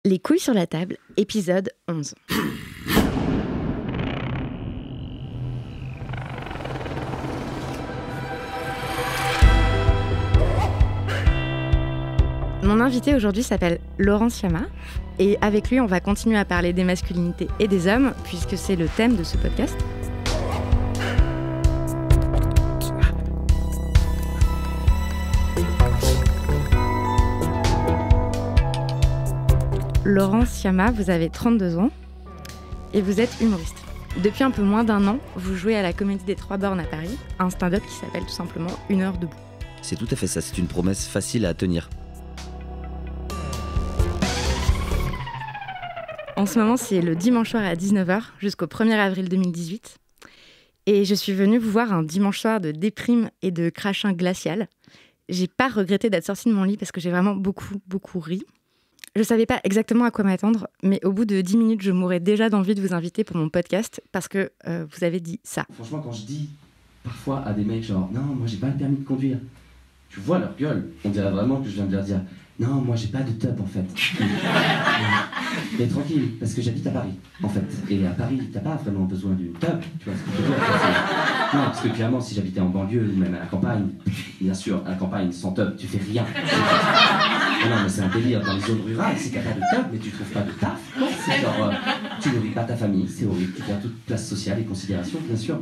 Les couilles sur la table, épisode 11. Mon invité aujourd'hui s'appelle Laurent Siama et avec lui on va continuer à parler des masculinités et des hommes puisque c'est le thème de ce podcast. Laurent Siama, vous avez 32 ans et vous êtes humoriste. Depuis un peu moins d'un an, vous jouez à la Comédie des Trois Bornes à Paris, un stand-up qui s'appelle tout simplement Une heure debout. C'est tout à fait ça, c'est une promesse facile à tenir. En ce moment, c'est le dimanche soir à 19h jusqu'au 1er avril 2018. Et je suis venue vous voir un dimanche soir de déprime et de crachin glacial. J'ai pas regretté d'être sortie de mon lit parce que j'ai vraiment beaucoup ri. Je savais pas exactement à quoi m'attendre, mais au bout de 10 minutes, je mourais déjà d'envie de vous inviter pour mon podcast parce que vous avez dit ça. Franchement, quand je dis parfois à des mecs genre « Non, moi j'ai pas le permis de conduire », tu vois leur gueule, on dirait vraiment que je viens de leur dire « Non, moi j'ai pas de tub en fait ». Mais tranquille, parce que j'habite à Paris, en fait. Et à Paris, t'as pas vraiment besoin d'une tub, tu vois ce que je veux dire. Non, parce que clairement, si j'habitais en banlieue ou même à la campagne, bien sûr, à la campagne, sans tub, tu fais rien. Non, mais c'est un délire. Dans les zones rurales, c'est qu'il n'y a pas de tub, mais tu trouves pas de taf. C'est genre, tu nourris pas ta famille, c'est horrible. Tu perds toute place sociale et considération, bien sûr.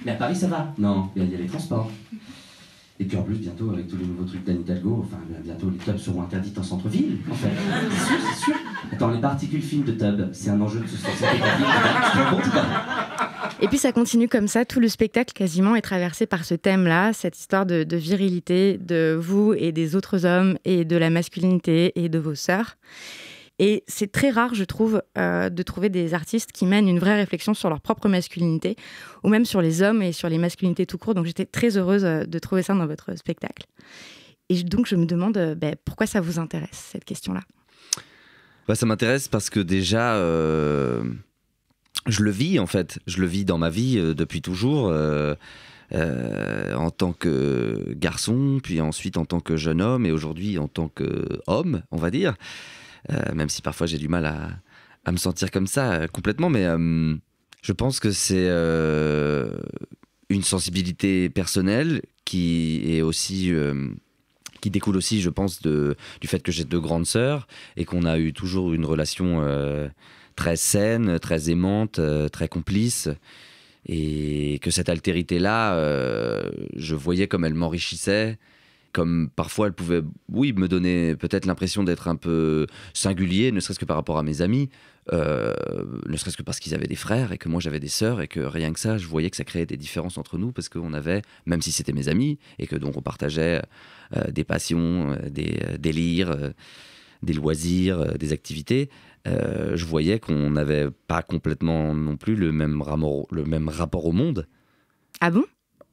Mais à Paris, ça va. Non, il y a les transports. Et puis en plus, bientôt, avec tous les nouveaux trucs d'Anne Hidalgo, enfin, bientôt, les tubs seront interdites en centre-ville, en fait. C'est sûr. Attends, les particules fines de tub, c'est un enjeu de société. Et puis ça continue comme ça, tout le spectacle quasiment est traversé par ce thème-là, cette histoire de virilité de vous et des autres hommes, et de la masculinité et de vos sœurs. Et c'est très rare, je trouve, de trouver des artistes qui mènent une vraie réflexion sur leur propre masculinité, ou même sur les hommes et sur les masculinités tout court. Donc j'étais très heureuse de trouver ça dans votre spectacle. Et donc je me demande pourquoi ça vous intéresse, cette question-là. Ça m'intéresse parce que déjà, je le vis en fait. Je le vis dans ma vie depuis toujours, en tant que garçon, puis ensuite en tant que jeune homme, et aujourd'hui en tant qu'homme, on va dire. Même si parfois j'ai du mal à me sentir comme ça complètement, mais je pense que c'est une sensibilité personnelle qui est aussi qui découle aussi, je pense, du fait que j'ai deux grandes sœurs et qu'on a eu toujours une relation très saine, très aimante, très complice, et que cette altérité-là, je voyais comme elle m'enrichissait. Comme parfois elle pouvait, me donner peut-être l'impression d'être un peu singulier, ne serait-ce que par rapport à mes amis, ne serait-ce que parce qu'ils avaient des frères et que moi j'avais des sœurs, et que rien que ça, je voyais que ça créait des différences entre nous, parce qu'on avait, même si c'était mes amis, et que donc on partageait des passions, des délires, des loisirs, des activités, je voyais qu'on n'avait pas complètement non plus le même rapport au monde. Ah bon ?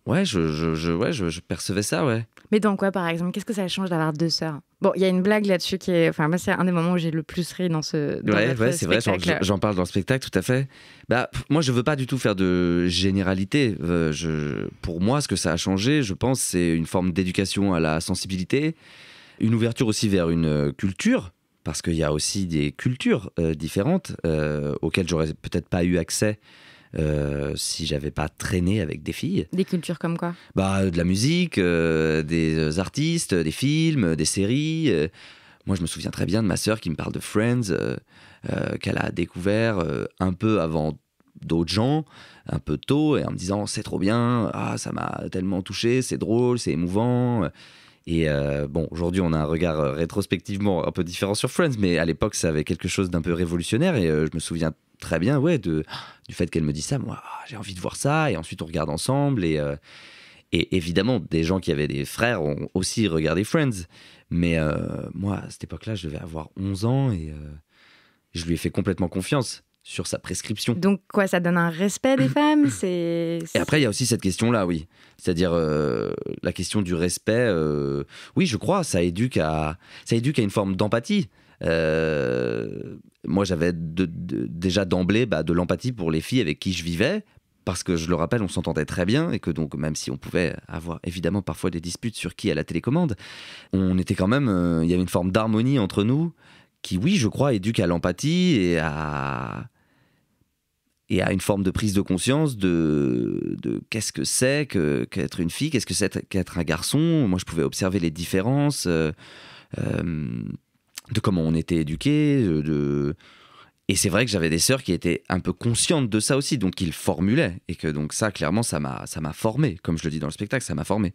Ouais, je percevais ça, ouais. Mais dans quoi, par exemple ? Qu'est-ce que ça change d'avoir deux sœurs ? Bon, il y a une blague là-dessus qui est... Enfin, moi, c'est un des moments où j'ai le plus ri dans ce Ouais, c'est vrai, spectacle. j'en parle dans le spectacle, tout à fait. Moi, je veux pas du tout faire de généralité. Pour moi, ce que ça a changé, je pense, c'est une forme d'éducation à la sensibilité, une ouverture aussi vers une culture, parce qu'il y a aussi des cultures différentes auxquelles j'aurais peut-être pas eu accès si j'avais pas traîné avec des filles. Des cultures comme quoi ? De la musique, des artistes, des films, des séries. Moi, je me souviens très bien de ma sœur qui me parle de Friends, qu'elle a découvert un peu avant d'autres gens, un peu tôt, et en me disant « c'est trop bien, ça m'a tellement touché, c'est drôle, c'est émouvant ». Et aujourd'hui, on a un regard rétrospectivement un peu différent sur Friends, mais à l'époque, ça avait quelque chose d'un peu révolutionnaire, et je me souviens très bien du fait qu'elle me dise ça. Moi, j'ai envie de voir ça, et ensuite on regarde ensemble, et évidemment, des gens qui avaient des frères ont aussi regardé Friends, mais moi, à cette époque-là, je devais avoir 11 ans, et je lui ai fait complètement confiance sur sa prescription. Donc quoi, ça donne un respect des femmes ? Et après, il y a aussi cette question-là, oui. C'est-à-dire la question du respect. Oui, je crois, ça éduque à une forme d'empathie. Moi, j'avais déjà d'emblée de l'empathie pour les filles avec qui je vivais, parce que, je le rappelle, on s'entendait très bien, et que donc, même si on pouvait avoir évidemment parfois des disputes sur qui a la télécommande, on était quand même... il y avait une forme d'harmonie entre nous oui, je crois, éduque à l'empathie et à une forme de prise de conscience de qu'est-ce que c'est qu'être une fille, qu'est-ce que c'est qu'être un garçon. Moi, je pouvais observer les différences de comment on était éduqués. Et c'est vrai que j'avais des sœurs qui étaient un peu conscientes de ça aussi, donc qui le formulaient. Et que donc ça, clairement, ça m'a formé. Comme je le dis dans le spectacle, ça m'a formé.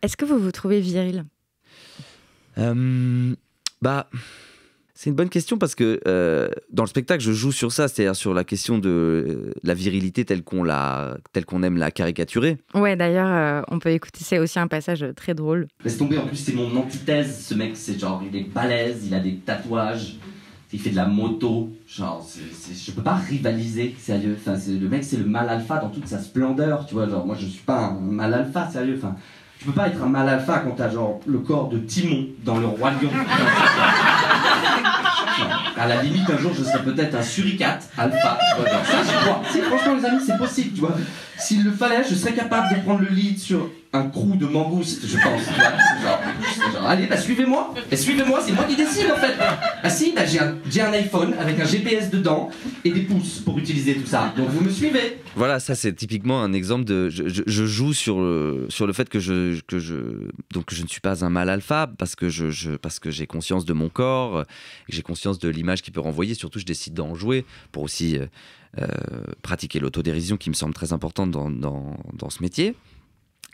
Est-ce que vous vous trouvez viril ? C'est une bonne question parce que dans le spectacle, je joue sur ça, c'est-à-dire sur la question de la virilité telle qu'on aime la caricaturer. Ouais, d'ailleurs, on peut écouter, c'est aussi un passage très drôle. Laisse tomber, en plus, c'est mon antithèse. Ce mec, c'est genre, il est balèze, il a des tatouages, il fait de la moto. Genre, je peux pas rivaliser, sérieux. Enfin, le mec, c'est le mâle alpha dans toute sa splendeur, tu vois. Genre, moi, je suis pas un mâle alpha, sérieux. Enfin, tu peux pas être un mâle alpha quand t'as genre le corps de Timon dans Le Roi Lion. À la limite, un jour, je serais peut-être un suricate alpha. Tu vois, genre, ça, je crois. Si, franchement, les amis, c'est possible, tu vois. S'il le fallait, je serais capable de prendre le lead sur un crew de mangoustes, je pense. Tu vois, genre, allez, suivez-moi. Suivez-moi, c'est moi qui décide, en fait. Ah si, j'ai un iPhone avec un GPS dedans et des pouces pour utiliser tout ça. Donc, vous me suivez. Voilà, ça, c'est typiquement un exemple de... Je joue sur le fait que je ne suis pas un mâle alpha parce que j'ai conscience de mon corps, j'ai conscience de l'image qu'il peut renvoyer. Surtout, je décide d'en jouer pour aussi pratiquer l'autodérision qui me semble très importante dans ce métier.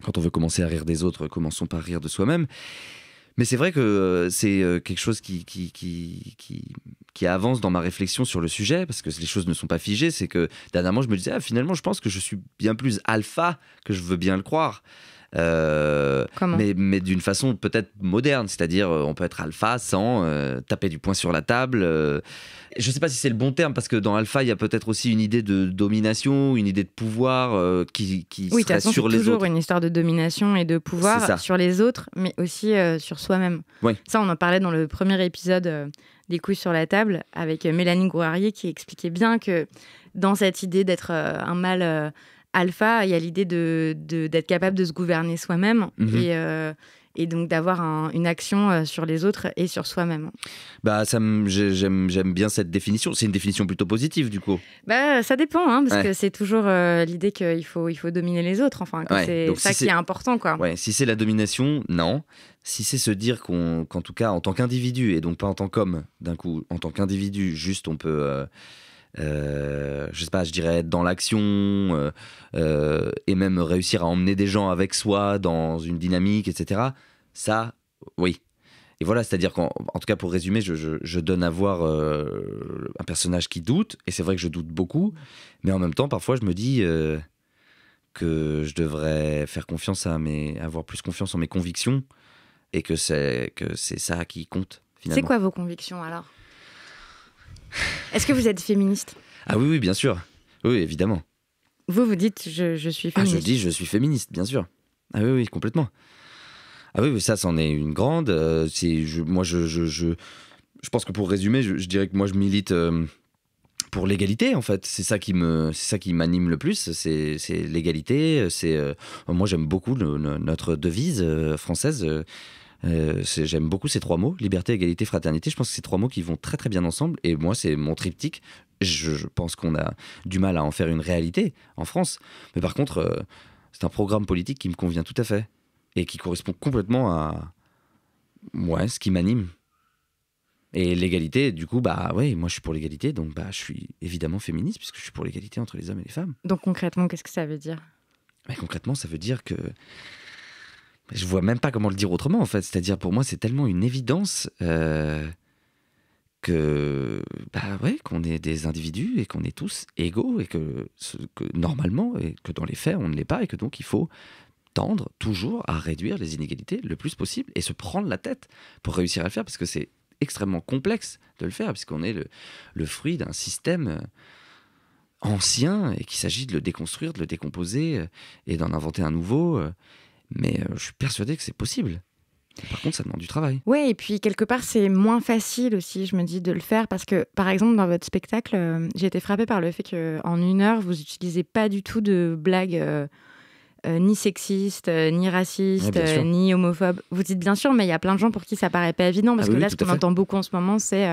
Quand on veut commencer à rire des autres, commençons par rire de soi-même. Mais c'est vrai que c'est quelque chose qui avance dans ma réflexion sur le sujet, parce que les choses ne sont pas figées. C'est que dernièrement, je me disais, finalement, je pense que je suis bien plus alpha que je veux bien le croire. Mais d'une façon peut-être moderne, c'est-à-dire on peut être alpha sans taper du poing sur la table. Je ne sais pas si c'est le bon terme, parce que dans alpha, il y a peut-être aussi une idée de domination, une idée de pouvoir qui serait sur les autres. C'est toujours une histoire de domination et de pouvoir sur les autres, mais aussi sur soi-même. Oui. Ça, on en parlait dans le premier épisode des couilles sur la table avec Mélanie Grouarier, qui expliquait bien que dans cette idée d'être un mâle alpha, il y a l'idée d'être capable de se gouverner soi-même et donc d'avoir une action sur les autres et sur soi-même. J'aime bien cette définition. C'est une définition plutôt positive, du coup. Ça dépend, parce que c'est toujours l'idée qu'il faut dominer les autres. Enfin, c'est ça qui est important, quoi. Ouais, si c'est la domination, non. Si c'est se dire qu'en tout cas, en tant qu'individu, et donc pas en tant qu'homme, d'un coup, en tant qu'individu, juste on peut... je sais pas, je dirais être dans l'action et même réussir à emmener des gens avec soi dans une dynamique, etc. Ça, oui. Et voilà, c'est-à-dire qu'en tout cas, pour résumer, je donne à voir un personnage qui doute, et c'est vrai que je doute beaucoup, mais en même temps, parfois, je me dis que je devrais faire confiance avoir plus confiance en mes convictions, et que c'est ça qui compte, finalement. C'est quoi vos convictions, alors ? Est-ce que vous êtes féministe ? Ah oui, bien sûr. Oui, évidemment. Vous dites je suis féministe. Je dis je suis féministe, bien sûr. Ah oui, complètement. Ah oui, ça, c'en est une grande. Moi, je pense que pour résumer, je dirais que moi, je milite pour l'égalité, en fait. C'est ça qui m'anime le plus, c'est l'égalité. Moi, j'aime beaucoup notre devise française. J'aime beaucoup ces trois mots, liberté, égalité, fraternité. Je pense que ces trois mots qui vont très très bien ensemble, et moi c'est mon triptyque. Je pense qu'on a du mal à en faire une réalité en France, mais par contre c'est un programme politique qui me convient tout à fait et qui correspond complètement à ce qui m'anime. Et l'égalité, du coup, moi je suis pour l'égalité, donc je suis évidemment féministe puisque je suis pour l'égalité entre les hommes et les femmes. Donc concrètement, qu'est-ce que ça veut dire ? Concrètement, ça veut dire que je vois même pas comment le dire autrement, en fait. C'est-à-dire, pour moi, c'est tellement une évidence qu'on est des individus et qu'on est tous égaux et que normalement, et que dans les faits, on ne l'est pas, et que donc il faut tendre toujours à réduire les inégalités le plus possible et se prendre la tête pour réussir à le faire, parce que c'est extrêmement complexe de le faire, puisqu'on est le fruit d'un système ancien et qu'il s'agit de le déconstruire, de le décomposer et d'en inventer un nouveau. Mais je suis persuadé que c'est possible. Par contre, ça demande du travail. Oui, et puis quelque part, c'est moins facile aussi, je me dis, de le faire. Parce que, par exemple, dans votre spectacle, j'ai été frappée par le fait qu'en 1 heure, vous n'utilisez pas du tout de blagues ni sexiste, ni raciste, Ouais, ni homophobe. Vous dites bien sûr, mais il y a plein de gens pour qui ça paraît pas évident, parce que là, ce qu'on entend beaucoup en ce moment, c'est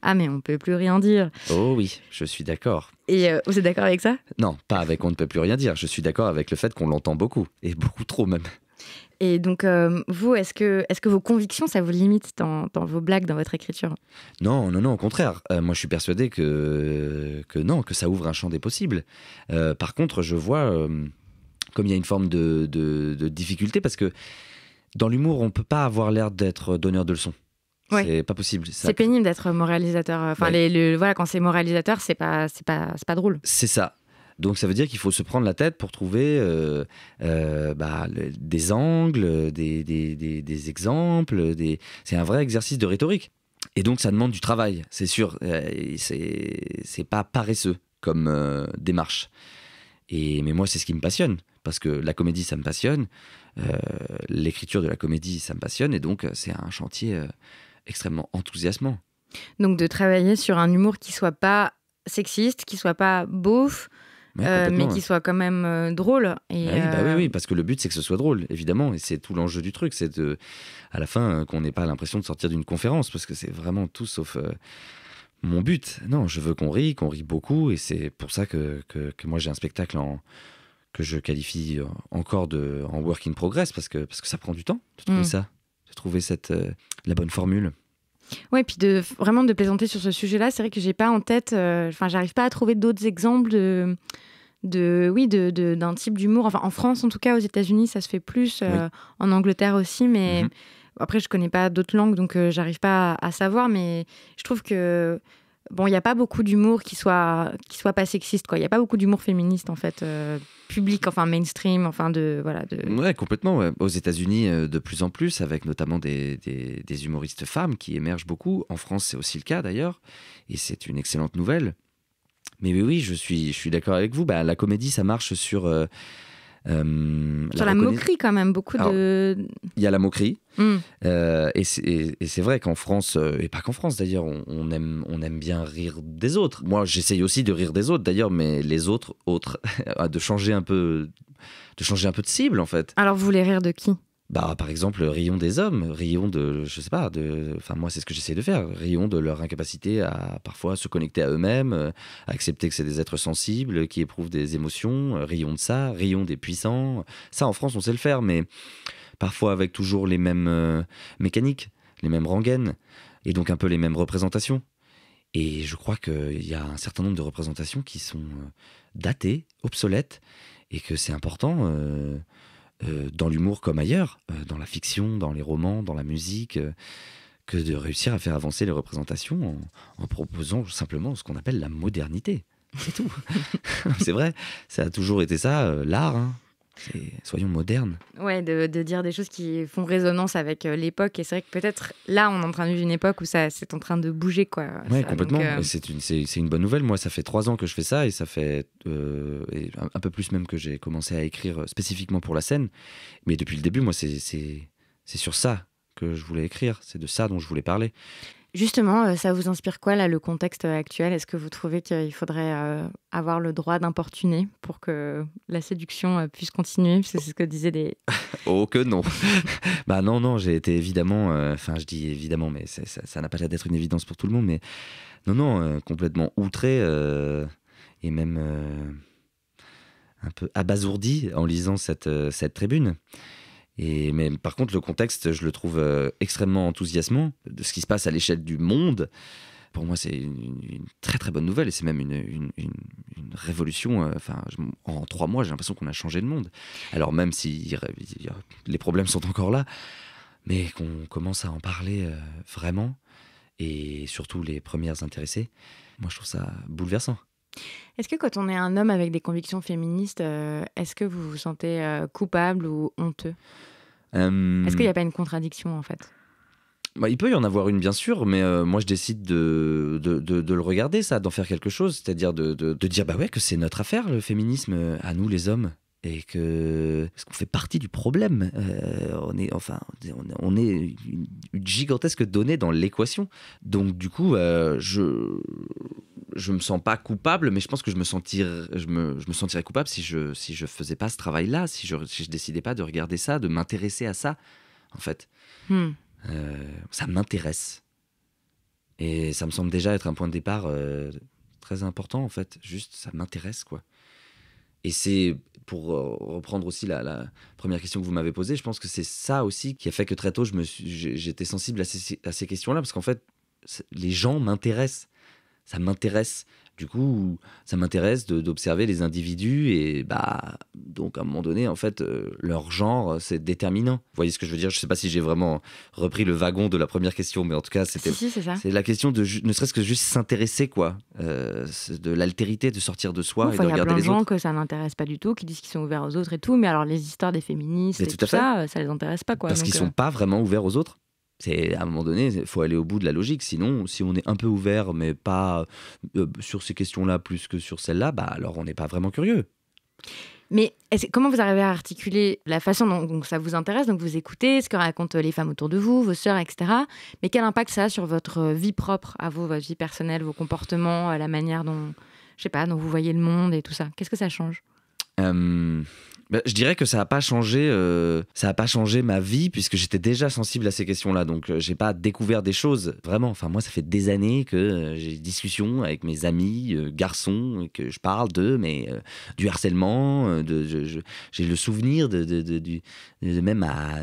ah, mais on peut plus rien dire. Oh oui, je suis d'accord. Et vous êtes d'accord avec ça ? Non, pas avec on ne peut plus rien dire. Je suis d'accord avec le fait qu'on l'entend beaucoup, et beaucoup trop même. Et donc, vous, est-ce que vos convictions, ça vous limite dans vos blagues, dans votre écriture ? Non, au contraire. Moi, je suis persuadé que non, que ça ouvre un champ des possibles. Par contre, je vois comme il y a une forme de difficulté, parce que dans l'humour, on ne peut pas avoir l'air d'être donneur de leçons. Ouais. C'est pas possible. C'est pénible d'être moralisateur. Enfin, ouais. Voilà, quand c'est moralisateur, c'est pas drôle. C'est ça. Donc ça veut dire qu'il faut se prendre la tête pour trouver des angles, des exemples. C'est un vrai exercice de rhétorique. Et donc ça demande du travail, c'est sûr. C'est pas paresseux comme démarche. Mais moi, c'est ce qui me passionne. Parce que la comédie, ça me passionne. L'écriture de la comédie, ça me passionne. Et donc c'est un chantier extrêmement enthousiasmant. Donc de travailler sur un humour qui soit pas sexiste, qui soit pas beauf, mais qui soit quand même drôle. Et oui, parce que le but, c'est que ce soit drôle, évidemment. Et c'est tout l'enjeu du truc. C'est à la fin qu'on n'ait pas l'impression de sortir d'une conférence, parce que c'est vraiment tout sauf mon but. Non, je veux qu'on rit beaucoup. Et c'est pour ça que moi, j'ai un spectacle que je qualifie encore en work in progress, parce que ça prend du temps de trouver ça, de trouver la bonne formule. Ouais, puis vraiment de plaisanter sur ce sujet-là, c'est vrai que j'ai pas en tête, j'arrive pas à trouver d'autres exemples d'un type d'humour. Enfin, en France, en tout cas, aux États-Unis, ça se fait plus, en Angleterre aussi, mais après, je connais pas d'autres langues, donc j'arrive pas à savoir, mais je trouve que il y a pas beaucoup d'humour qui soit pas sexiste, quoi. Il y a pas beaucoup d'humour féministe, en fait, public, enfin mainstream, enfin Ouais, complètement. Ouais. Aux États-Unis, de plus en plus, avec notamment des humoristes femmes qui émergent beaucoup. En France, c'est aussi le cas d'ailleurs, et c'est une excellente nouvelle. Mais oui, je suis d'accord avec vous. La comédie, ça marche sur la moquerie quand même, beaucoup. Il y a la moquerie, et c'est vrai qu'en France, et pas qu'en France d'ailleurs, on aime bien rire des autres. Moi, j'essaye aussi de rire des autres d'ailleurs, mais les autres, de changer un peu de cible en fait. Alors vous voulez rire de qui ? Par exemple, rions des hommes, rions de, je sais pas, moi c'est ce que j'essaie de faire, rions de leur incapacité à parfois se connecter à eux-mêmes, à accepter que c'est des êtres sensibles, qui éprouvent des émotions, rions de ça, rions des puissants. Ça, en France, on sait le faire, mais parfois avec toujours les mêmes mécaniques, les mêmes rengaines, et donc un peu les mêmes représentations. Et je crois qu'il y a un certain nombre de représentations qui sont datées, obsolètes, et que c'est important... dans l'humour comme ailleurs, dans la fiction, dans les romans, dans la musique, que de réussir à faire avancer les représentations en proposant simplement ce qu'on appelle la modernité. C'est tout. C'est vrai, ça a toujours été ça, l'art. Hein. Soyons modernes. Ouais, de dire des choses qui font résonance avec l'époque. Et c'est vrai que peut-être là, on est en train de vivre une époque où c'est en train de bouger, quoi. Ouais, complètement. Donc, c'est une bonne nouvelle. Moi, ça fait 3 ans que je fais ça, et ça fait un peu plus même que j'ai commencé à écrire spécifiquement pour la scène. Mais depuis le début, moi, c'est sur ça que je voulais écrire. C'est de ça dont je voulais parler. Justement, ça vous inspire quoi, là, le contexte actuel ? Est-ce que vous trouvez qu'il faudrait avoir le droit d'importuner pour que la séduction puisse continuer ? Parce que c'est ce que disaient des... Oh que non. Non, j'ai été évidemment... je dis évidemment, mais ça n'a pas l'air d'être une évidence pour tout le monde, mais non, complètement outré et même un peu abasourdi en lisant cette tribune. Mais par contre, le contexte, je le trouve extrêmement enthousiasmant de ce qui se passe à l'échelle du monde. Pour moi, c'est une très très bonne nouvelle, et c'est même une révolution. En 3 mois, j'ai l'impression qu'on a changé le monde. Alors même si les problèmes sont encore là, mais qu'on commence à en parler vraiment, et surtout les premières intéressées, moi je trouve ça bouleversant. Est-ce que quand on est un homme avec des convictions féministes, est-ce que vous vous sentez coupable ou honteux ? Est-ce qu'il n'y a pas une contradiction, en fait ? Il peut y en avoir une, bien sûr, mais moi je décide de le regarder, ça, d'en faire quelque chose, c'est-à-dire de dire que c'est notre affaire, le féminisme, à nous les hommes, et parce qu'on fait partie du problème. On est une gigantesque donnée dans l'équation. Donc du coup, je me sens pas coupable, mais je pense que je me sentirais coupable si je faisais pas ce travail-là, si je décidais pas de regarder ça, de m'intéresser à ça, en fait. Ça m'intéresse. Et ça me semble déjà être un point de départ très important, en fait. Juste, ça m'intéresse, quoi. Et c'est, pour reprendre aussi la première question que vous m'avez posée, je pense que c'est ça aussi qui a fait que très tôt, j'étais sensible à ces questions-là, parce qu'en fait, les gens m'intéressent. Ça m'intéresse. Du coup, ça m'intéresse d'observer les individus et donc à un moment donné, en fait, leur genre, c'est déterminant. Vous voyez ce que je veux dire ? Je ne sais pas si j'ai vraiment repris le wagon de la première question, mais en tout cas, Si, c'est ça. c'est la question de ne serait-ce que juste s'intéresser, quoi, de l'altérité, de sortir de soi et de regarder les autres. Il y a plein de gens que ça n'intéresse pas du tout, qui disent qu'ils sont ouverts aux autres et tout, mais alors les histoires des féministes et tout ça, ça les intéresse pas, quoi. Parce qu'ils sont pas vraiment ouverts aux autres. C'est, à un moment donné, il faut aller au bout de la logique. Sinon, si on est un peu ouvert, mais pas sur ces questions-là plus que sur celles-là, alors on n'est pas vraiment curieux. Mais comment vous arrivez à articuler la façon dont ça vous intéresse, donc vous écoutez ce que racontent les femmes autour de vous, vos sœurs, etc. Mais quel impact ça a sur votre vie propre à vous, votre vie personnelle, vos comportements, la manière dont vous voyez le monde et tout ça ? Qu'est-ce que ça change ? Je dirais que ça n'a pas changé ma vie, puisque j'étais déjà sensible à ces questions-là. Donc, j'ai pas découvert des choses, vraiment. Enfin, moi, ça fait des années que j'ai des discussions avec mes amis garçons, et que je parle d'eux, mais du harcèlement. J'ai le souvenir de même à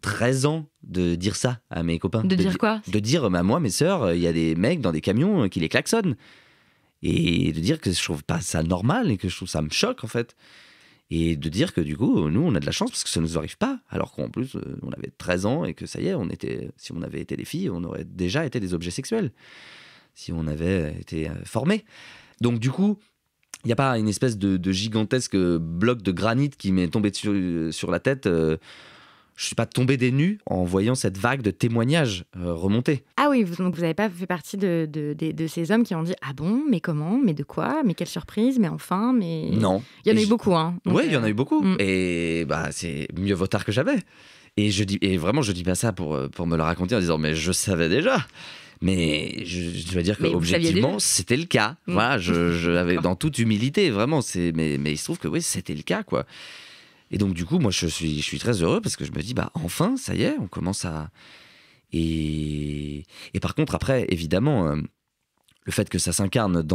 13 ans de dire ça à mes copains. De dire quoi ? De dire, moi, mes sœurs, il y a des mecs dans des camions qui les klaxonnent. Et de dire que je trouve pas ça normal et que je trouve ça me choque, en fait. Et de dire que du coup, nous, on a de la chance parce que ça ne nous arrive pas. Alors qu'en plus, on avait 13 ans et que ça y est, si on avait été des filles, on aurait déjà été des objets sexuels. Si on avait été formés. Donc du coup, il n'y a pas une espèce de gigantesque bloc de granit qui m'est tombé sur la tête. Je ne suis pas tombé des nues en voyant cette vague de témoignages remonter. Ah oui, donc vous n'avez pas fait partie de ces hommes qui ont dit « Ah bon, mais comment ? Mais de quoi ? Mais quelle surprise ? Mais enfin, mais… » Non. Il y en a eu beaucoup, hein. Oui, il y en a eu beaucoup. Et c'est mieux vaut tard que jamais. Et vraiment, je dis pas ça pour me le raconter en disant « Mais je savais déjà !» Mais je dois dire qu'objectivement, c'était le cas. Voilà, je l'avais dans toute humilité, vraiment. Mais il se trouve que oui, c'était le cas, quoi. Et donc, du coup, moi, je suis très heureux parce que je me dis, enfin, ça y est, on commence à… Et par contre, après, évidemment, le fait que ça s'incarne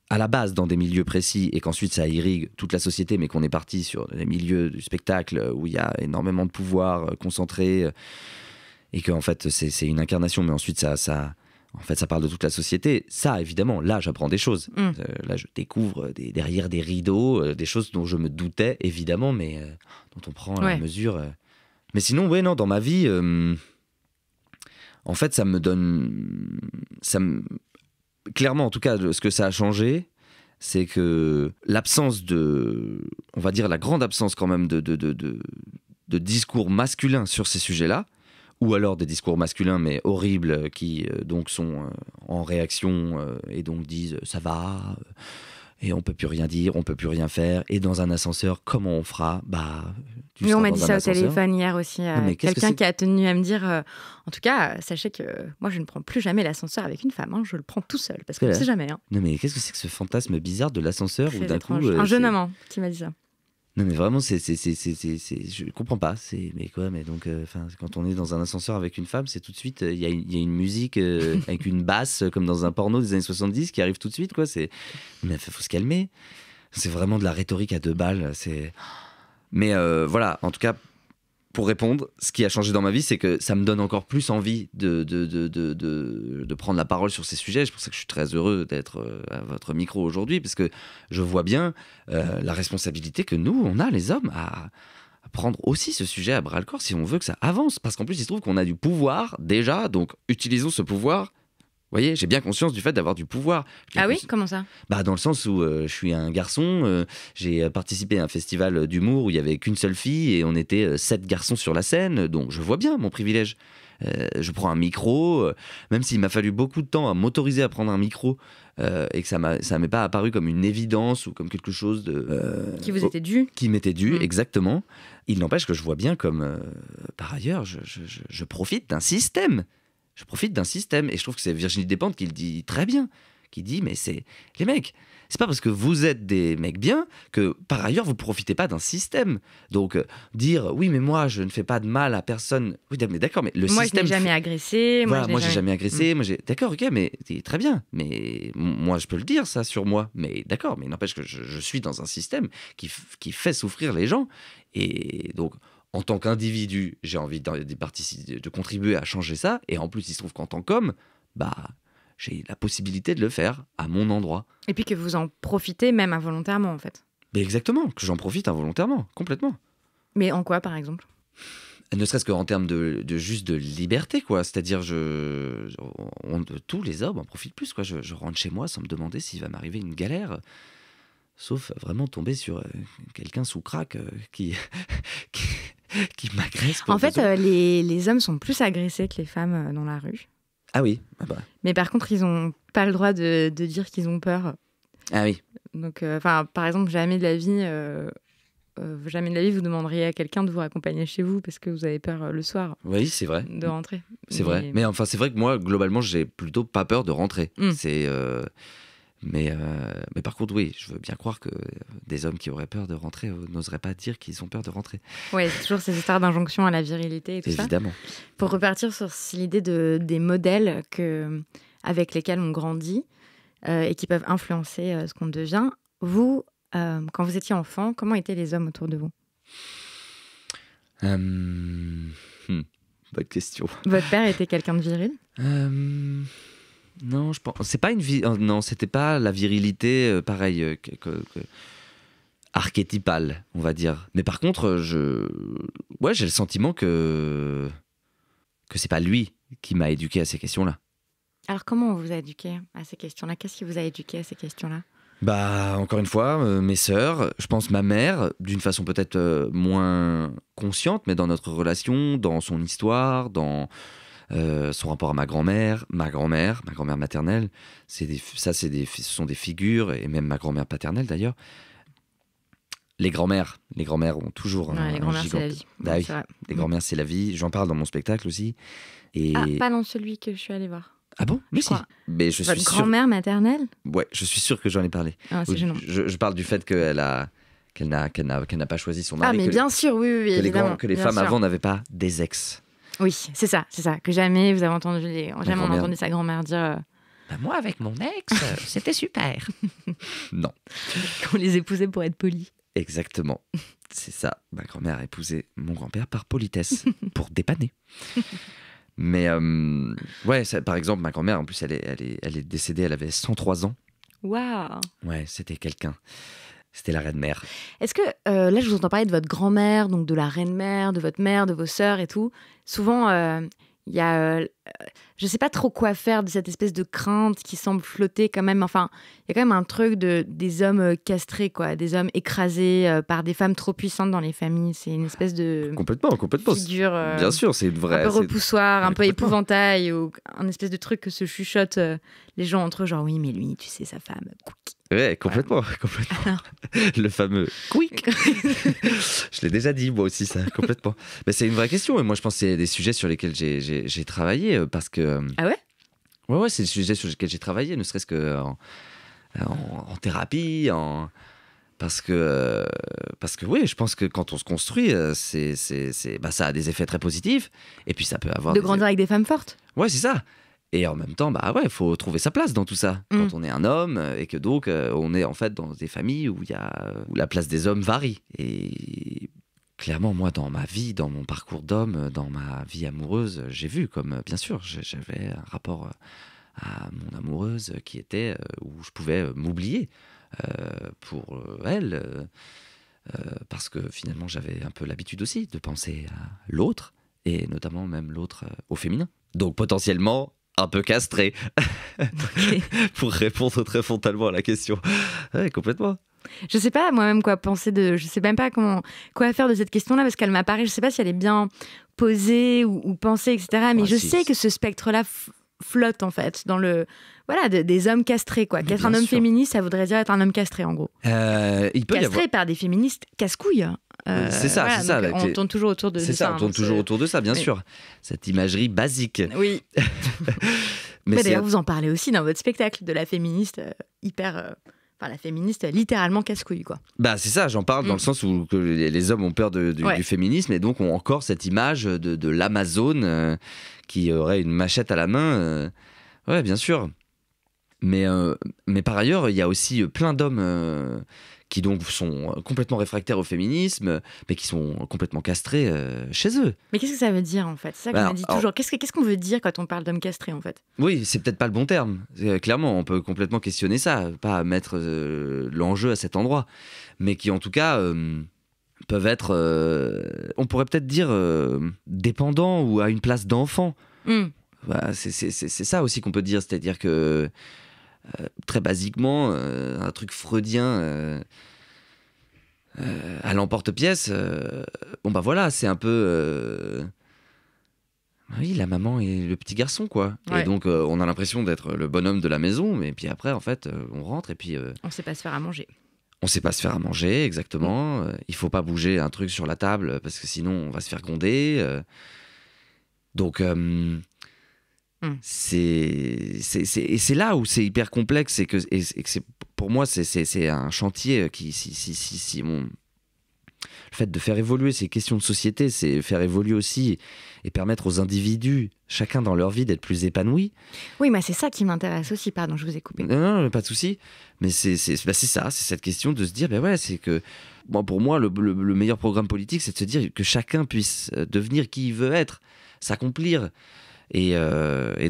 à la base dans des milieux précis et qu'ensuite ça irrigue toute la société, mais qu'on est parti sur les milieux du spectacle où il y a énormément de pouvoir concentré et qu'en fait, c'est une incarnation, mais ensuite, en fait, ça parle de toute la société. Ça, évidemment, là, j'apprends des choses. Là, je découvre derrière des rideaux des choses dont je me doutais, évidemment, mais dont on prend la mesure. Mais sinon, non, dans ma vie, en fait, ça me donne... Clairement, en tout cas, ce que ça a changé, c'est que l'absence on va dire la grande absence quand même de discours masculins sur ces sujets-là, ou alors des discours masculins mais horribles qui donc sont en réaction et donc disent ça va et on peut plus rien dire, on peut plus rien faire et dans un ascenseur comment on fera on m'a dit ça au téléphone hier aussi, quelqu'un qui a tenu à me dire en tout cas sachez que moi je ne prends plus jamais l'ascenseur avec une femme, je le prends tout seul parce que je ne sais jamais. Non mais qu'est-ce que c'est que ce fantasme bizarre de l'ascenseur où d'un coup un jeune amant qui m'a dit ça. Non mais vraiment je comprends pas, mais donc quand on est dans un ascenseur avec une femme, c'est tout de suite il y a une musique avec une basse comme dans un porno des années 70 qui arrive tout de suite, quoi. Mais faut se calmer, c'est vraiment de la rhétorique à 2 balles, mais voilà, en tout cas pour répondre, ce qui a changé dans ma vie, c'est que ça me donne encore plus envie de prendre la parole sur ces sujets. C'est pour ça que je suis très heureux d'être à votre micro aujourd'hui, parce que je vois bien la responsabilité que nous, on a, les hommes, à prendre aussi ce sujet à bras-le-corps si on veut que ça avance. Parce qu'en plus, il se trouve qu'on a du pouvoir déjà, donc utilisons ce pouvoir. Vous voyez, j'ai bien conscience du fait d'avoir du pouvoir. Ah oui ? Comment ça ? Dans le sens où je suis un garçon, j'ai participé à un festival d'humour où il n'y avait qu'une seule fille et on était 7 garçons sur la scène, donc je vois bien mon privilège. Je prends un micro, même s'il m'a fallu beaucoup de temps à m'autoriser à prendre un micro et que ça m'est pas apparu comme une évidence ou comme quelque chose qui vous était dû. Qui m'était dû, exactement. Il n'empêche que je vois bien comme, par ailleurs, je profite d'un système. Je profite d'un système et je trouve que c'est Virginie Despentes qui le dit très bien, qui dit mais c'est les mecs, c'est pas parce que vous êtes des mecs bien que par ailleurs vous profitez pas d'un système. Donc dire oui mais moi je ne fais pas de mal à personne. Oui mais d'accord, mais le moi, système. Je n'ai jamais agressé. Voilà, moi j'ai jamais agressé. Moi d'accord, ok, mais c'est très bien. Mais moi je peux le dire ça sur moi. Mais d'accord, mais n'empêche que je suis dans un système qui fait souffrir les gens. Et donc en tant qu'individu, j'ai envie de contribuer à changer ça. Et en plus, il se trouve qu'en tant qu'homme, bah, j'ai la possibilité de le faire à mon endroit. Et puis que vous en profitez même involontairement, en fait. Mais exactement, que j'en profite involontairement, complètement. Mais en quoi, par exemple ? Ne serait-ce qu'en termes de juste de liberté, quoi. C'est-à-dire, tous les hommes en profitent plus, quoi. Je rentre chez moi sans me demander s'il va m'arriver une galère. Sauf vraiment tomber sur quelqu'un sous crack qui m'agresse. En fait, les hommes sont plus agressés que les femmes dans la rue. Ah oui. Mais par contre, ils n'ont pas le droit de dire qu'ils ont peur. Ah oui. Donc, par exemple, jamais de la vie, vous demanderiez à quelqu'un de vous raccompagner chez vous parce que vous avez peur le soir. Oui, c'est vrai. De rentrer. C'est vrai. Mais enfin, c'est vrai que moi, globalement, j'ai plutôt pas peur de rentrer. C'est... Mais par contre, oui, je veux bien croire que des hommes qui auraient peur de rentrer n'oseraient pas dire qu'ils ont peur de rentrer. Oui, c'est toujours ces histoires d'injonction à la virilité et tout ça. Évidemment. Pour repartir sur l'idée des modèles avec lesquels on grandit et qui peuvent influencer ce qu'on devient, vous, quand vous étiez enfant, comment étaient les hommes autour de vous ? Bonne question. Votre père était quelqu'un de viril ? Non, je pense. C'est pas non, c'était pas la virilité pareil archétypale, on va dire. Mais par contre, j'ai le sentiment que c'est pas lui qui m'a éduqué à ces questions-là. Alors comment on vous a éduqué à ces questions-là ? Qu'est-ce qui vous a éduqué à ces questions-là ? Bah, encore une fois, mes sœurs, je pense ma mère, d'une façon peut-être moins consciente, mais dans notre relation, dans son histoire, dans son rapport à ma grand-mère maternelle, ce sont des figures, et même ma grand-mère paternelle d'ailleurs. Les grand-mères ont toujours les grand-mères, c'est la vie. Bah oui, les grand-mères, c'est la vie. J'en parle dans mon spectacle aussi. Et... Ah, pas dans celui que je suis allée voir. Ah bon ? Mais si. Mais je Votre suis grand-mère maternelle ? Ouais, je suis sûr que j'en ai parlé. Ah, c'est gênant. Je parle du fait qu'elle n'a pas choisi son mari. Ah, mais bien sûr, oui, évidemment. Que les femmes avant n'avaient pas des ex. Oui, c'est ça. Que jamais vous avez entendu, entendu sa grand-mère dire... Bah moi, avec mon ex, c'était super. Non. Qu'on les épousait pour être polis. Exactement. C'est ça. Ma grand-mère a épousé mon grand-père par politesse, pour dépanner. Mais par exemple, ma grand-mère, en plus, elle est décédée, elle avait 103 ans. Waouh. Ouais, c'était quelqu'un. C'était la reine-mère. Est-ce que, là, je vous entends parler de votre grand-mère, donc de la reine-mère, de votre mère, de vos sœurs et tout. Souvent, il y a... je sais pas trop quoi faire de cette espèce de crainte qui semble flotter quand même. Enfin, il y a quand même un truc des hommes castrés, quoi. Des hommes écrasés par des femmes trop puissantes dans les familles. C'est une espèce de... Complètement. Figure... Bien sûr, c'est une vraie... Un peu repoussoir, un peu épouvantail, ou un espèce de truc que se chuchotent les gens entre eux. Genre, oui, mais lui, tu sais, sa femme... Ouais, complètement. Alors... Le fameux quick. Je l'ai déjà dit, moi aussi, ça, complètement. Mais c'est une vraie question. Et moi, je pense que c'est des sujets sur lesquels j'ai travaillé. Parce que... Ah ouais ? Ouais, c'est des sujets sur lesquels j'ai travaillé, ne serait-ce qu'en thérapie, parce que oui, je pense que quand on se construit, ça a des effets très positifs. Et puis ça peut avoir... De grandir avec des femmes fortes. Ouais, c'est ça. Et en même temps, il faut trouver sa place dans tout ça. Quand on est un homme et que donc on est en fait dans des familles où la place des hommes varie. Et clairement, moi, dans ma vie, dans mon parcours d'homme, dans ma vie amoureuse, j'ai vu comme, bien sûr, j'avais un rapport à mon amoureuse qui était où je pouvais m'oublier pour elle, parce que finalement, j'avais un peu l'habitude aussi de penser à l'autre, et notamment même l'autre au féminin. Donc potentiellement... un peu castré. Okay. Pour répondre très frontalement à la question. Ouais, complètement. Je sais pas moi-même quoi penser je sais même pas quoi faire de cette question-là, parce qu'elle m'apparaît, je sais pas si elle est bien posée ou pensée, etc. Mais sais que ce spectre-là flotte en fait dans des hommes castrés, quoi. Qu'être un homme féministe, ça voudrait dire être un homme castré, en gros. Il peut castré par des féministes casse-couilles. C'est ça. On tourne toujours autour de ça. C'est ça, on tourne toujours autour de ça, bien sûr. Cette imagerie basique. Oui. Mais d'ailleurs, vous en parlez aussi dans votre spectacle de la féministe la féministe littéralement casse-couille, quoi. Bah c'est ça, j'en parle dans le sens où que les hommes ont peur du féminisme et donc ont encore cette image de l'Amazone qui aurait une machette à la main. Ouais, bien sûr. Mais par ailleurs, il y a aussi plein d'hommes qui donc sont complètement réfractaires au féminisme, mais qui sont complètement castrés chez eux. Mais qu'est-ce que ça veut dire, en fait? C'est ça qu'on a dit toujours. Qu'est-ce qu'on veut dire quand on parle d'hommes castrés, en fait? Oui, c'est peut-être pas le bon terme. Clairement, on peut complètement questionner ça, pas mettre l'enjeu à cet endroit. Mais qui, en tout cas, peuvent être, on pourrait peut-être dire, dépendants ou à une place d'enfant. Bah, c'est ça aussi qu'on peut dire, c'est-à-dire que très basiquement, un truc freudien à l'emporte-pièce, bon bah voilà, c'est un peu oui, la maman et le petit garçon, quoi. Ouais. Et donc on a l'impression d'être le bonhomme de la maison, mais puis après en fait on rentre et puis on sait pas se faire à manger. On sait pas se faire à manger, exactement. Il faut pas bouger un truc sur la table parce que sinon on va se faire gronder. Donc c'est là où c'est hyper complexe et que c'est, pour moi c'est un chantier qui le fait de faire évoluer ces questions de société, c'est faire évoluer aussi et permettre aux individus, chacun dans leur vie, d'être plus épanouis. Oui, mais c'est ça qui m'intéresse aussi, pardon, je vous ai coupé. Non, pas de souci. Mais c'est ça, c'est cette question de se dire, c'est que bon, pour moi, le meilleur programme politique, c'est de se dire que chacun puisse devenir qui il veut être, s'accomplir. Et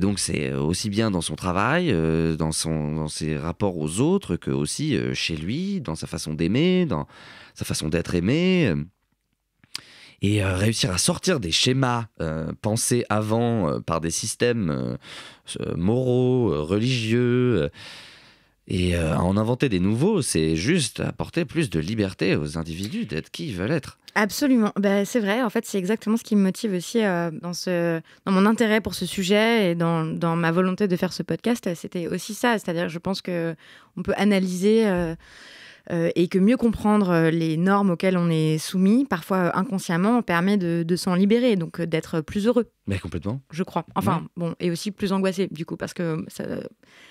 donc c'est aussi bien dans son travail, dans ses rapports aux autres, que aussi chez lui, dans sa façon d'aimer, dans sa façon d'être aimé. Et réussir à sortir des schémas pensés avant par des systèmes moraux, religieux, et à en inventer des nouveaux, c'est juste apporter plus de liberté aux individus d'être qui ils veulent être. Absolument, c'est vrai, en fait c'est exactement ce qui me motive aussi dans mon intérêt pour ce sujet et dans ma volonté de faire ce podcast, c'était aussi ça, c'est-à-dire je pense qu'on peut analyser et que mieux comprendre les normes auxquelles on est soumis, parfois inconsciemment, permet de s'en libérer, donc d'être plus heureux. Mais complètement. Je crois. Enfin, bon, et aussi plus angoissé, du coup, parce que ça...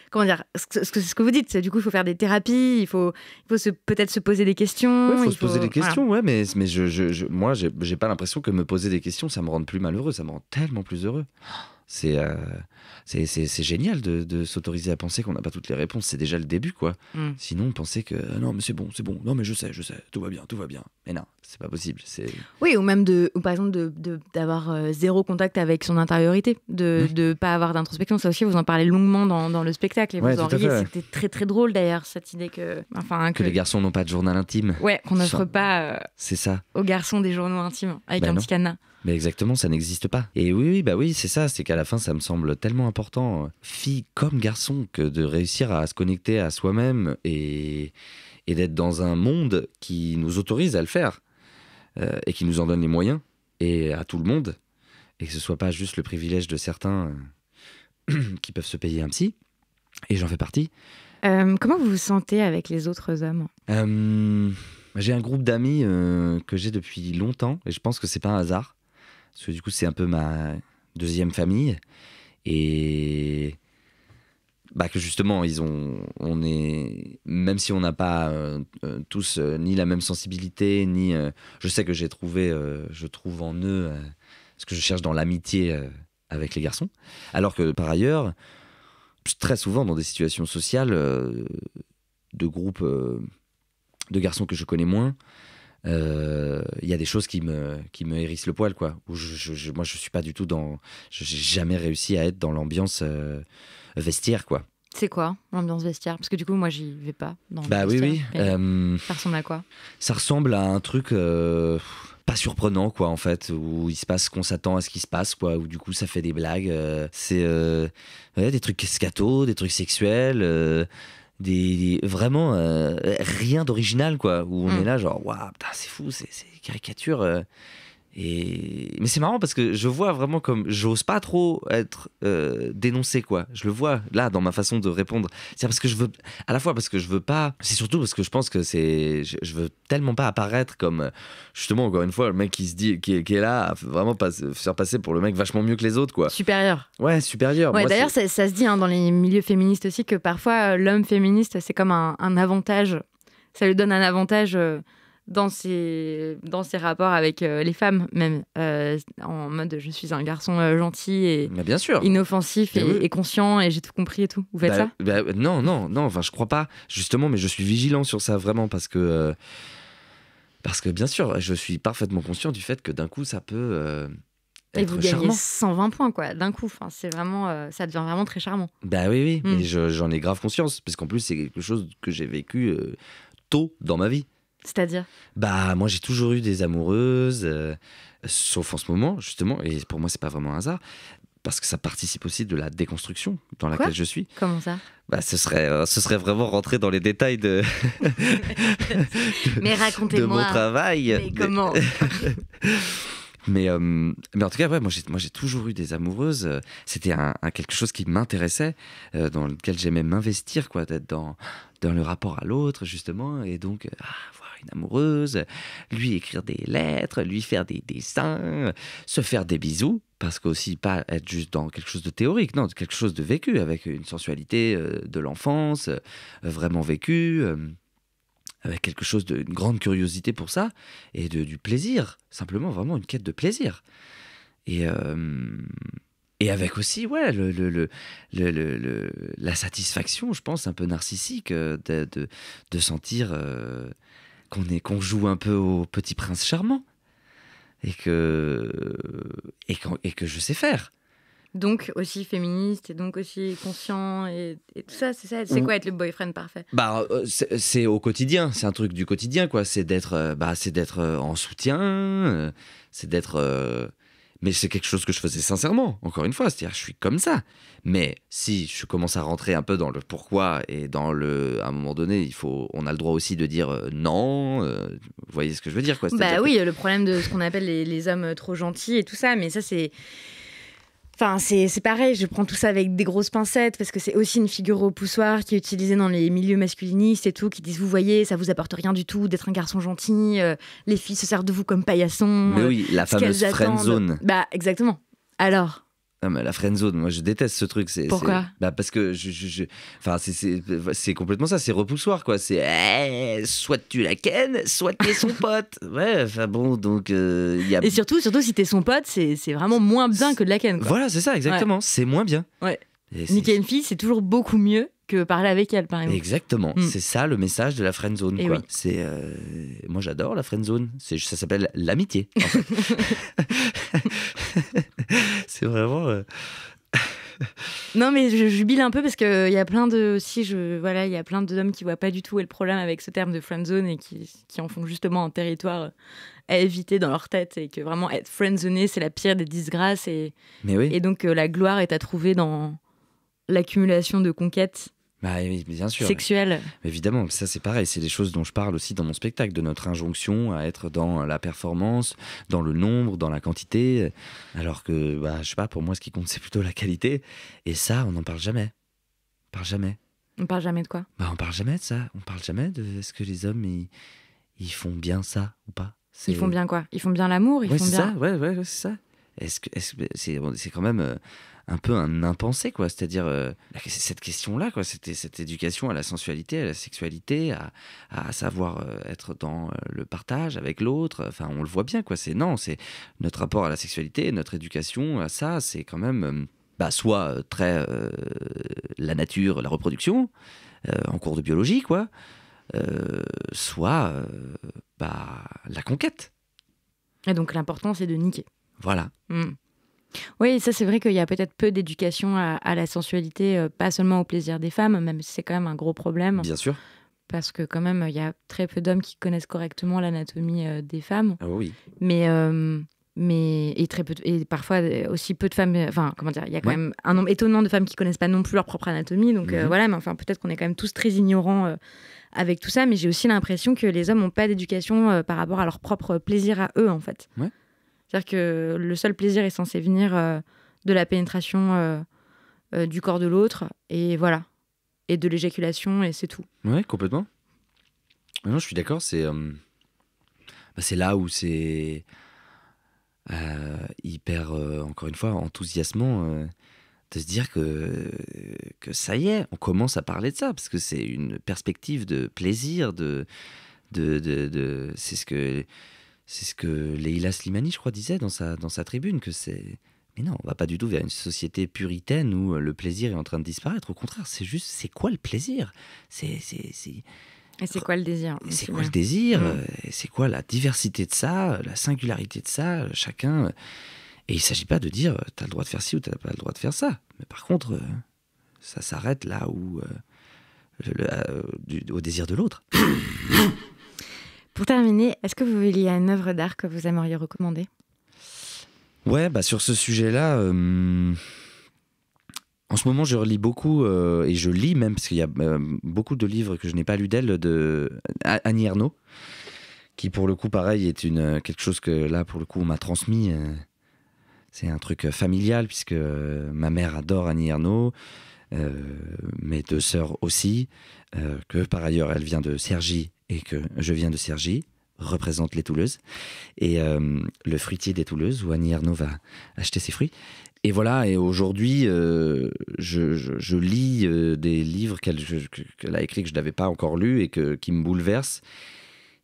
Comment dire, ce que vous dites, c'est du coup, il faut faire des thérapies, il faut peut-être se poser des questions. Oui, il faut se poser des questions, voilà. Ouais, mais moi, j'ai pas l'impression que me poser des questions, ça me rende plus malheureux, ça me rend tellement plus heureux. C'est génial de s'autoriser à penser qu'on n'a pas toutes les réponses. C'est déjà le début, quoi. Sinon, penser que non, mais c'est bon. Non, mais je sais, tout va bien. Mais non, c'est pas possible. Oui, ou même par exemple d'avoir zéro contact avec son intériorité, de pas avoir d'introspection. Ça aussi, vous en parlez longuement dans le spectacle et vous en riez. C'était très très drôle d'ailleurs, cette idée que les garçons n'ont pas de journal intime. Ouais, qu'on n'offre pas. C'est ça. Aux garçons des journaux intimes avec un petit cadenas. Mais exactement, ça n'existe pas. Et oui, c'est ça, c'est qu'à la fin, ça me semble tellement important, fille comme garçon, que de réussir à se connecter à soi-même et d'être dans un monde qui nous autorise à le faire et qui nous en donne les moyens, et à tout le monde, et que ce soit pas juste le privilège de certains qui peuvent se payer un psy, et j'en fais partie. Comment vous vous sentez avec les autres hommes ? J'ai un groupe d'amis que j'ai depuis longtemps, et je pense que c'est pas un hasard. Parce que du coup, c'est un peu ma deuxième famille. Et que justement, on est, même si on n'a pas tous ni la même sensibilité, ni. Je sais que je trouve en eux ce que je cherche dans l'amitié avec les garçons. Alors que par ailleurs, très souvent dans des situations sociales, de groupes de garçons que je connais moins, il y a des choses qui me hérissent le poil, quoi. Où moi je suis pas du tout j'ai jamais réussi à être dans l'ambiance vestiaire, quoi. C'est quoi l'ambiance vestiaire ? Parce que du coup moi j'y vais pas dans oui. Ça ressemble à quoi ? Ça ressemble à un truc pas surprenant, quoi, en fait, où il se passe qu'on s'attend à ce qui se passe, quoi, où du coup ça fait des blagues, c'est des trucs scato, des trucs sexuels, vraiment rien d'original, quoi, où on est là genre waouh, putain, c'est fou, c'est caricature, Mais c'est marrant parce que je vois vraiment comme j'ose pas trop être dénoncé, quoi. Je le vois là dans ma façon de répondre. C'est parce que je veux, à la fois parce que je veux pas, c'est surtout parce que je pense que je veux tellement pas apparaître comme justement encore une fois le mec qui se dit qui est là à vraiment pas se faire passer pour le mec vachement mieux que les autres, quoi. Supérieur. Ouais, supérieur. Ouais, Moi, d'ailleurs, ça se dit dans les milieux féministes aussi que parfois l'homme féministe, c'est comme un avantage. Ça lui donne un avantage dans ses rapports avec les femmes, même en mode je suis un garçon gentil et mais bien sûr. inoffensif et conscient et j'ai tout compris et tout. Vous faites ça ? Non, enfin je crois pas, justement, mais je suis vigilant sur ça vraiment parce que bien sûr, je suis parfaitement conscient du fait que d'un coup ça peut et vous charmant. gagnez 120 points, quoi, d'un coup. Enfin, c'est vraiment, ça devient vraiment très charmant. Bah oui, et j'en ai grave conscience, parce qu'en plus, c'est quelque chose que j'ai vécu tôt dans ma vie. C'est-à-dire ? Bah, moi, j'ai toujours eu des amoureuses, sauf en ce moment, justement, et pour moi, c'est pas vraiment un hasard, parce que ça participe aussi de la déconstruction dans laquelle je suis. Comment ça ? Bah, ce serait vraiment rentrer dans les détails de mais racontez-moi. De mon travail. Mais comment ? Mais en tout cas, ouais, moi j'ai toujours eu des amoureuses. C'était quelque chose qui m'intéressait, dans lequel j'aimais m'investir, quoi, d'être dans le rapport à l'autre, justement. Et donc, avoir une amoureuse, lui écrire des lettres, lui faire des dessins, se faire des bisous. Parce qu'aussi, pas être juste dans quelque chose de théorique, non, quelque chose de vécu, avec une sensualité de l'enfance, vraiment vécue. Avec quelque chose d'une grande curiosité pour ça, et du plaisir, simplement vraiment une quête de plaisir. Et avec aussi, ouais, la satisfaction, je pense, un peu narcissique, de sentir qu'on joue un peu au petit prince charmant, et que je sais faire. Donc aussi féministe et donc aussi conscient et tout ça, c'est ça. C'est quoi être le boyfriend parfait ? Bah, c'est au quotidien, c'est un truc du quotidien, quoi. C'est d'être en soutien, c'est d'être. Mais c'est quelque chose que je faisais sincèrement, encore une fois. C'est-à-dire, je suis comme ça. Mais si je commence à rentrer un peu dans le pourquoi et à un moment donné, on a le droit aussi de dire non. Vous voyez ce que je veux dire, quoi. Bah oui, le problème de ce qu'on appelle les hommes trop gentils et tout ça, mais ça c'est. Enfin, c'est pareil, je prends tout ça avec des grosses pincettes parce que c'est aussi une figure repoussoire qui est utilisée dans les milieux masculinistes et tout, qui disent, vous voyez, ça vous apporte rien du tout d'être un garçon gentil, les filles se servent de vous comme paillassons. Mais oui, la fameuse friendzone. Bah, exactement. Alors ? Non, mais la friendzone, moi je déteste ce truc. Pourquoi ? Parce que enfin, c'est complètement ça, c'est repoussoir, quoi. C'est soit tu la kennes, soit t'es son pote. Ouais, enfin bon, donc y a... Et surtout si t'es son pote, c'est vraiment moins bien que de la ken, quoi. Voilà, c'est ça, exactement. Ouais. C'est moins bien. Ouais. Niquer une fille, c'est toujours beaucoup mieux que parler avec elle, par exemple. Exactement, c'est ça le message de la friendzone, quoi. Oui. C'est moi j'adore la friendzone, ça s'appelle l'amitié, en fait. C'est vraiment Non, mais je jubile un peu parce que il y a plein il y a plein d'hommes qui voient pas du tout le problème avec ce terme de friendzone et qui en font justement un territoire à éviter dans leur tête, et que vraiment être friendzoné, c'est la pire des disgrâces, Mais oui. Et donc la gloire est à trouver dans l'accumulation de conquêtes. Bah oui, bien sûr. Sexuelle. Évidemment, ça c'est pareil, c'est des choses dont je parle aussi dans mon spectacle, de notre injonction à être dans la performance, dans le nombre, dans la quantité, alors que, je sais pas, pour moi ce qui compte c'est plutôt la qualité, et ça on n'en parle jamais. On parle jamais. On parle jamais de quoi ? On parle jamais de ça, on parle jamais de est-ce que les hommes ils font bien ça ou pas. Ils font bien quoi ? Ils font bien l'amour ? C'est ça, ouais, c'est ça. Est-ce que c'est quand même un peu un impensé, quoi. C'est-à-dire cette question-là, quoi. C'était cette éducation à la sensualité, à la sexualité, à savoir être dans le partage avec l'autre. Enfin, on le voit bien, quoi. C'est notre rapport à la sexualité, notre éducation à ça, c'est quand même soit très la nature, la reproduction en cours de biologie, quoi. Soit la conquête. Et donc l'important c'est de niquer. Voilà. Oui, ça c'est vrai qu'il y a peut-être peu d'éducation à la sensualité, pas seulement au plaisir des femmes, même si c'est quand même un gros problème. Bien sûr. Parce que quand même, il y a très peu d'hommes qui connaissent correctement l'anatomie des femmes. Ah oui. Mais très peu et parfois aussi peu de femmes. Enfin, comment dire, il y a quand même un nombre étonnant de femmes qui connaissent pas non plus leur propre anatomie. Donc voilà, mais enfin peut-être qu'on est quand même tous très ignorants avec tout ça. Mais j'ai aussi l'impression que les hommes n'ont pas d'éducation par rapport à leur propre plaisir à eux, en fait. Ouais. C'est-à-dire que le seul plaisir est censé venir de la pénétration du corps de l'autre, et voilà. Et de l'éjaculation, et c'est tout. Ouais, complètement. Non, je suis d'accord, c'est là où c'est hyper, encore une fois, enthousiasmant de se dire que ça y est, on commence à parler de ça, parce que c'est une perspective de plaisir, c'est ce que Leila Slimani, je crois, disait dans sa tribune, que c'est... Mais non, on va pas du tout vers une société puritaine où le plaisir est en train de disparaître. Au contraire, c'est juste, c'est quoi le plaisir ? Et c'est quoi le désir ? C'est quoi le désir ? C'est quoi la diversité de ça, la singularité de ça, chacun... Et il ne s'agit pas de dire tu as le droit de faire ci ou tu n'as pas le droit de faire ça. Mais par contre, ça s'arrête là où au désir de l'autre. Pour terminer, est-ce que il y a une œuvre d'art que vous aimeriez recommander ? Ouais, bah sur ce sujet-là, en ce moment je relis beaucoup, et je lis même, parce qu'il y a beaucoup de livres que je n'ai pas lus d'elle, de Annie Ernaux, qui pour le coup, pareil, est quelque chose que là, pour le coup, on m'a transmis. C'est un truc familial, puisque ma mère adore Annie Ernaux, mes 2 sœurs aussi, que par ailleurs elle vient de Cergy et que je viens de Cergy, représente les Touleuses, et le fruitier des Touleuses, où Annie Ernaux va acheter ses fruits. Et voilà, et aujourd'hui, je lis des livres qu'elle a écrits que je n'avais pas encore lus et qui me bouleversent,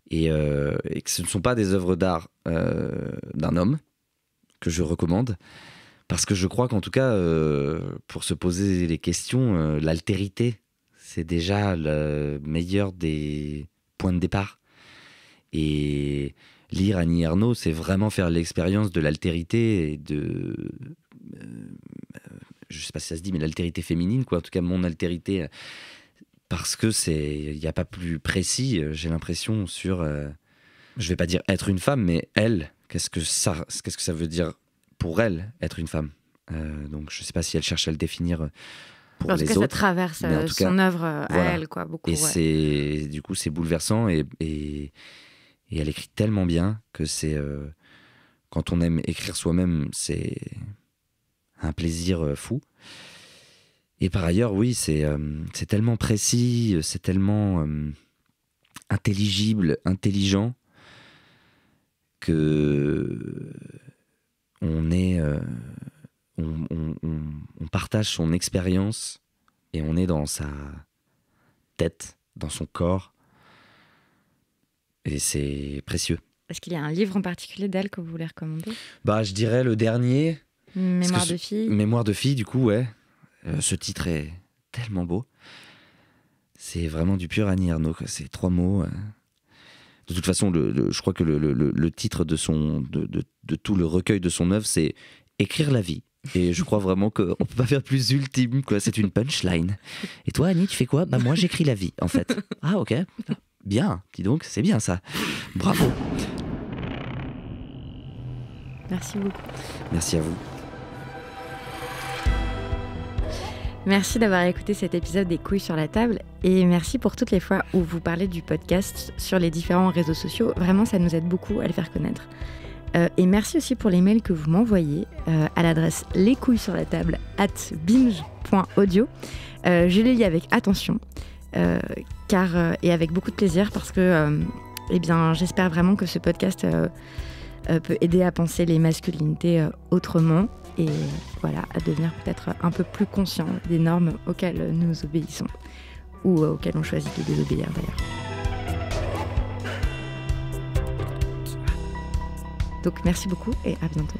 et que ce ne sont pas des œuvres d'art d'un homme, que je recommande, parce que je crois qu'en tout cas, pour se poser les questions, l'altérité, c'est déjà le meilleur des points de départ. Et lire Annie Ernaux, c'est vraiment faire l'expérience de l'altérité et de... je sais pas si ça se dit, mais l'altérité féminine, quoi. En tout cas, mon altérité, parce que il n'y a pas plus précis, j'ai l'impression, sur... je vais pas dire être une femme, mais elle... Qu'est-ce que ça veut dire pour elle, être une femme ? Donc, je ne sais pas si elle cherche à le définir pour les autres. En tout cas, ça traverse son œuvre à elle, quoi, beaucoup. Et du coup, c'est bouleversant, et elle écrit tellement bien que c'est... quand on aime écrire soi-même, c'est un plaisir fou. Et par ailleurs, oui, c'est tellement précis, c'est tellement intelligent, que on partage son expérience, et on est dans sa tête, dans son corps, et c'est précieux. Est-ce qu'il y a un livre en particulier d'elle que vous voulez recommander ? Bah, je dirais le dernier. Mémoire de fille. Mémoire de fille, du coup, ouais. Ce titre est tellement beau. C'est vraiment du pur Annie Ernaux, quoi. C'est 3 mots. De toute façon, je crois que le titre de tout le recueil de son œuvre, c'est « Écrire la vie ». Et je crois vraiment qu'on ne peut pas faire plus ultime, quoi. C'est une punchline. Et toi, Annie, tu fais quoi ? Bah moi, j'écris la vie, en fait. Ah, ok. Bien, dis donc, c'est bien ça. Bravo. Merci beaucoup. Merci à vous. Merci d'avoir écouté cet épisode des Couilles sur la table, et merci pour toutes les fois où vous parlez du podcast sur les différents réseaux sociaux. Vraiment, ça nous aide beaucoup à le faire connaître. Et merci aussi pour les mails que vous m'envoyez à l'adresse lescouillessurlatable@binge.audio. Je les lis avec attention et avec beaucoup de plaisir, parce que j'espère vraiment que ce podcast peut aider à penser les masculinités autrement, et voilà, à devenir peut-être un peu plus conscient des normes auxquelles nous obéissons, ou auxquelles on choisit de désobéir d'ailleurs. Donc merci beaucoup et à bientôt.